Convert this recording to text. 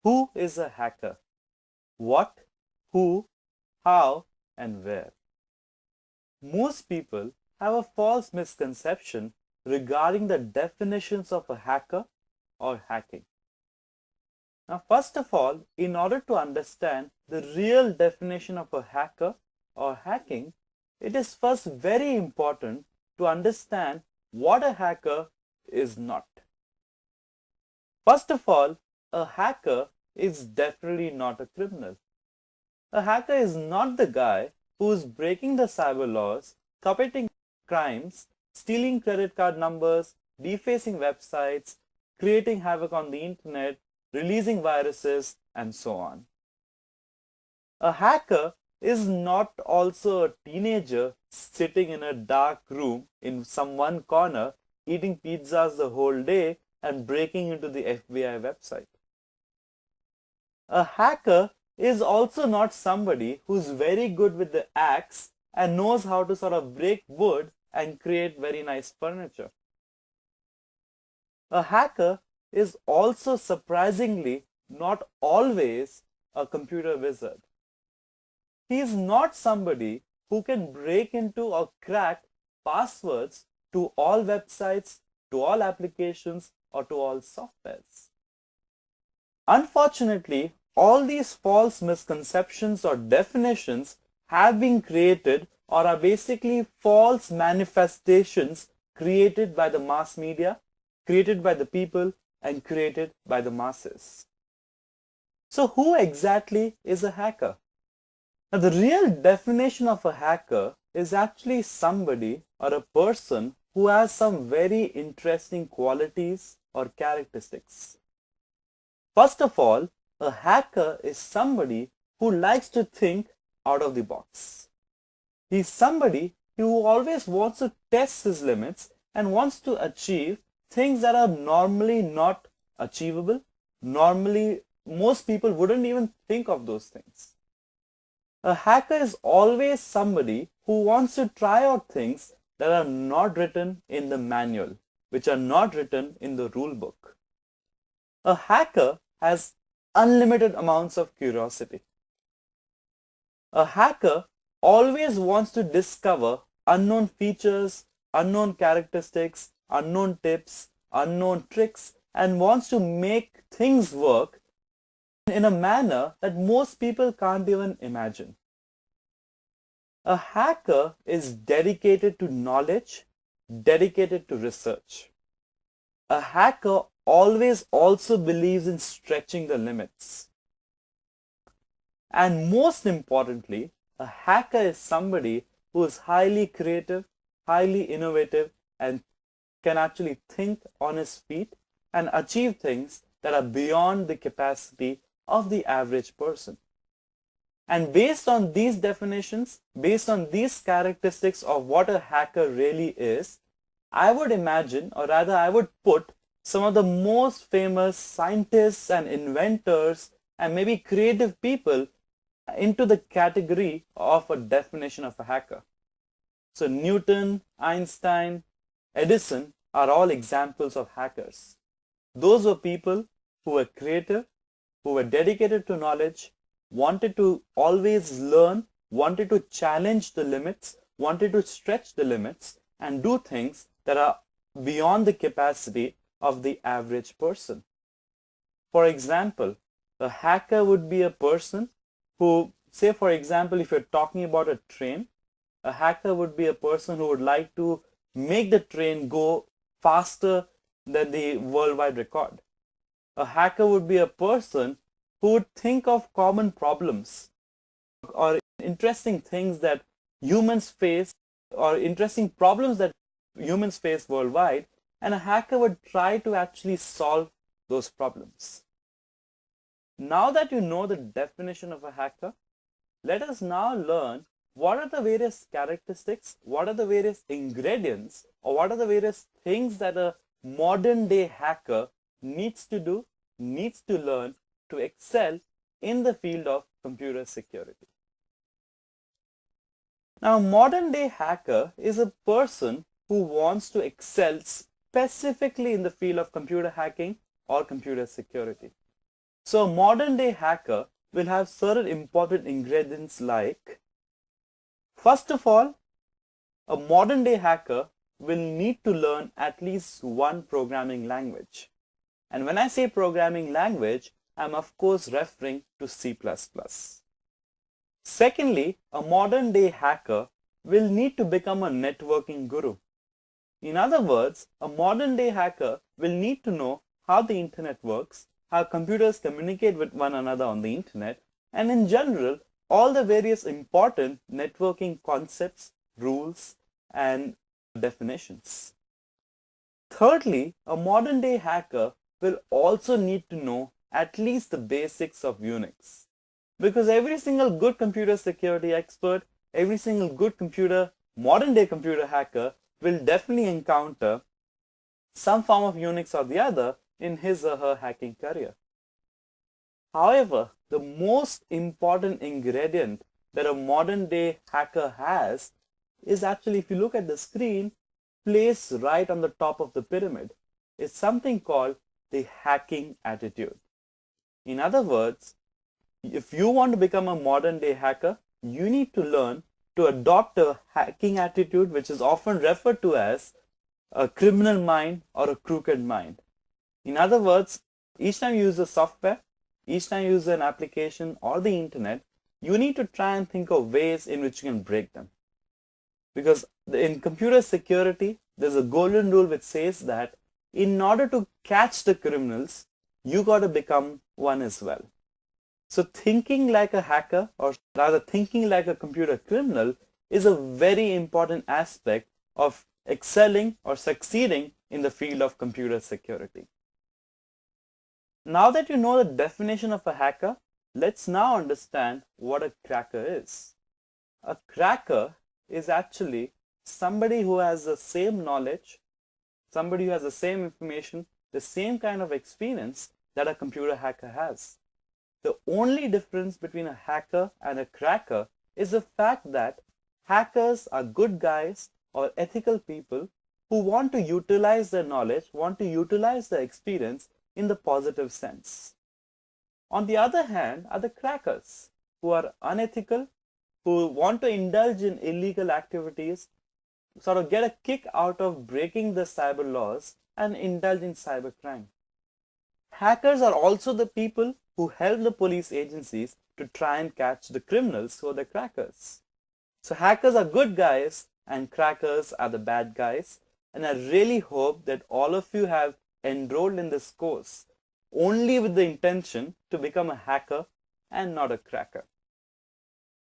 Who is a hacker? What, who, how, and where? Most people have a false misconception regarding the definitions of a hacker or hacking. Now, first of all, in order to understand the real definition of a hacker or hacking, it is first very important to understand what a hacker is not. First of all, a hacker is definitely not a criminal. A hacker is not the guy who is breaking the cyber laws, committing crimes, stealing credit card numbers, defacing websites, creating havoc on the internet, releasing viruses, and so on. A hacker is not also a teenager sitting in a dark room in some one corner, eating pizzas the whole day and breaking into the FBI website. A hacker is also not somebody who's very good with the axe and knows how to sort of break wood and create very nice furniture. A hacker is also surprisingly not always a computer wizard. He is not somebody who can break into or crack passwords to all websites, to all applications, or to all softwares. Unfortunately, all these false misconceptions or definitions have been created or are basically false manifestations created by the mass media, created by the people, and created by the masses. So who exactly is a hacker? Now, the real definition of a hacker is actually somebody or a person who has some very interesting qualities or characteristics. First of all, a hacker is somebody who likes to think out of the box. He's somebody who always wants to test his limits and wants to achieve things that are normally not achievable. Normally, most people wouldn't even think of those things. A hacker is always somebody who wants to try out things that are not written in the manual, which are not written in the rule book. A hacker has unlimited amounts of curiosity. A hacker always wants to discover unknown features, unknown characteristics, unknown tips, unknown tricks, and wants to make things work in a manner that most people can't even imagine. A hacker is dedicated to knowledge, dedicated to research. A hacker always also believes in stretching the limits. And most importantly, a hacker is somebody who is highly creative, highly innovative, and can actually think on his feet and achieve things that are beyond the capacity of the average person. And based on these definitions, based on these characteristics of what a hacker really is, I would imagine, or rather I would put some of the most famous scientists and inventors and maybe creative people into the category of a definition of a hacker. So Newton, Einstein, Edison are all examples of hackers. Those were people who were creative, who were dedicated to knowledge, wanted to always learn, wanted to challenge the limits, wanted to stretch the limits, and do things that are beyond the capacity of the average person. For example, a hacker would be a person who, say for example, if you're talking about a train, a hacker would be a person who would like to make the train go faster than the worldwide record. A hacker would be a person who would think of common problems or interesting things that humans face or interesting problems that humans face worldwide, and a hacker would try to actually solve those problems. Now that you know the definition of a hacker, let us now learn what are the various characteristics, what are the various ingredients, or what are the various things that a modern day hacker needs to do, needs to learn to excel in the field of computer security. Now, a modern day hacker is a person who wants to excel specifically in the field of computer hacking or computer security. So a modern day hacker will have certain important ingredients like, first of all, a modern day hacker will need to learn at least one programming language. And when I say programming language, I'm of course referring to C++. Secondly, a modern day hacker will need to become a networking guru. In other words, a modern day hacker will need to know how the internet works, how computers communicate with one another on the internet, and in general, all the various important networking concepts, rules, and definitions. Thirdly, a modern day hacker will also need to know at least the basics of Unix. Because every single good computer security expert, every single good modern day computer hacker will definitely encounter some form of Unix or the other in his or her hacking career. However, the most important ingredient that a modern day hacker has is actually, if you look at the screen, placed right on the top of the pyramid. It's something called the hacking attitude. In other words, if you want to become a modern day hacker, you need to learn to adopt a hacking attitude, which is often referred to as a criminal mind or a crooked mind. In other words, each time you use a software, each time you use an application or the internet, you need to try and think of ways in which you can break them. Because in computer security, there's a golden rule which says that in order to catch the criminals, you got to become one as well. So thinking like a hacker, or rather thinking like a computer criminal, is a very important aspect of excelling or succeeding in the field of computer security. Now that you know the definition of a hacker, let's now understand what a cracker is. A cracker is actually somebody who has the same knowledge, somebody who has the same information, the same kind of experience that a computer hacker has. The only difference between a hacker and a cracker is the fact that hackers are good guys or ethical people who want to utilize their knowledge, want to utilize their experience in the positive sense. On the other hand are the crackers, who are unethical, who want to indulge in illegal activities, sort of get a kick out of breaking the cyber laws and indulge in cybercrime. Hackers are also the people who help the police agencies to try and catch the criminals who are the crackers. So hackers are good guys and crackers are the bad guys. And I really hope that all of you have enrolled in this course only with the intention to become a hacker and not a cracker.